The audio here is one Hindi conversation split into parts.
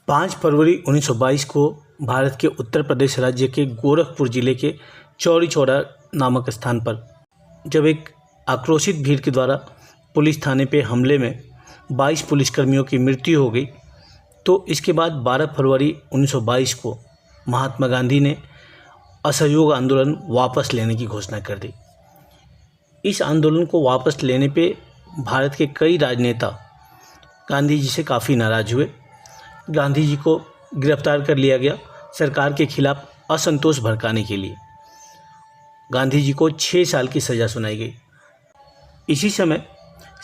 5 फरवरी 1922 को भारत के उत्तर प्रदेश राज्य के गोरखपुर जिले के चौरी चौरा नामक स्थान पर जब एक आक्रोशित भीड़ के द्वारा पुलिस थाने पे हमले में 22 पुलिसकर्मियों की मृत्यु हो गई, तो इसके बाद 12 फरवरी 1922 को महात्मा गांधी ने असहयोग आंदोलन वापस लेने की घोषणा कर दी। इस आंदोलन को वापस लेने पे भारत के कई राजनेता गांधी जी से काफ़ी नाराज़ हुए। गांधी जी को गिरफ्तार कर लिया गया सरकार के खिलाफ असंतोष भड़काने के लिए। गांधी जी को 6 साल की सज़ा सुनाई गई। इसी समय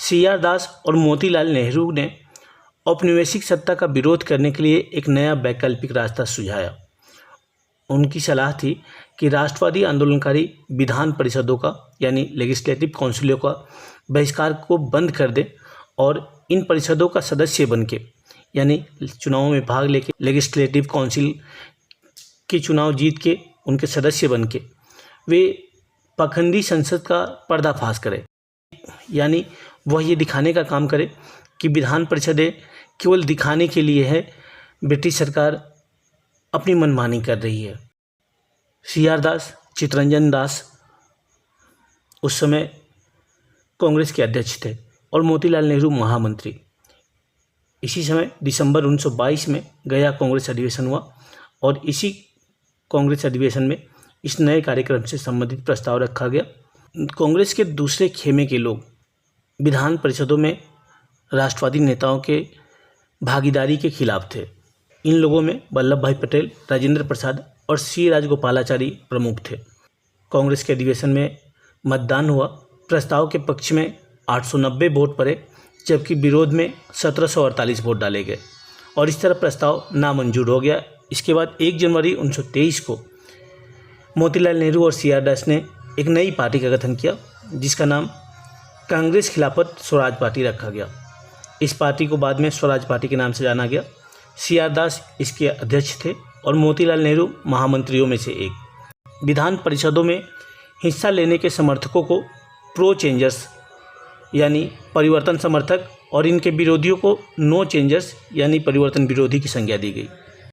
CR दास और मोतीलाल नेहरू ने औपनिवेशिक सत्ता का विरोध करने के लिए एक नया वैकल्पिक रास्ता सुझाया। उनकी सलाह थी कि राष्ट्रवादी आंदोलनकारी विधान परिषदों का यानी लेजिस्लेटिव काउंसिलों का बहिष्कार को बंद कर दे और इन परिषदों का सदस्य बन के यानी चुनावों में भाग लेके लेजिस्लेटिव काउंसिल के चुनाव जीत के उनके सदस्य बन के वे पाखंडी संसद का पर्दाफाश करें। यानी वह ये दिखाने का काम करे कि विधान परिषदें केवल दिखाने के लिए है, ब्रिटिश सरकार अपनी मनमानी कर रही है। CR दास, चित्तरंजन दास उस समय कांग्रेस के अध्यक्ष थे और मोतीलाल नेहरू महामंत्री। इसी समय दिसंबर 1922 में गया कांग्रेस अधिवेशन हुआ और इसी कांग्रेस अधिवेशन में इस नए कार्यक्रम से संबंधित प्रस्ताव रखा गया। कांग्रेस के दूसरे खेमे के लोग विधान परिषदों में राष्ट्रवादी नेताओं के भागीदारी के खिलाफ थे। इन लोगों में वल्लभ भाई पटेल, राजेंद्र प्रसाद और C राजगोपालाचारी प्रमुख थे। कांग्रेस के अधिवेशन में मतदान हुआ। प्रस्ताव के पक्ष में 890 वोट पड़े, जबकि विरोध में 1748 वोट डाले गए और इस तरह प्रस्ताव नामंजूर हो गया। इसके बाद 1 जनवरी 1923 को मोतीलाल नेहरू और CR दास ने एक नई पार्टी का गठन किया, जिसका नाम कांग्रेस खिलाफत स्वराज पार्टी रखा गया। इस पार्टी को बाद में स्वराज पार्टी के नाम से जाना गया। CR दास इसके अध्यक्ष थे और मोतीलाल नेहरू महामंत्रियों में से एक। विधान परिषदों में हिस्सा लेने के समर्थकों को प्रो चेंजर्स यानी परिवर्तन समर्थक और इनके विरोधियों को नो चेंजर्स यानी परिवर्तन विरोधी की संज्ञा दी गई।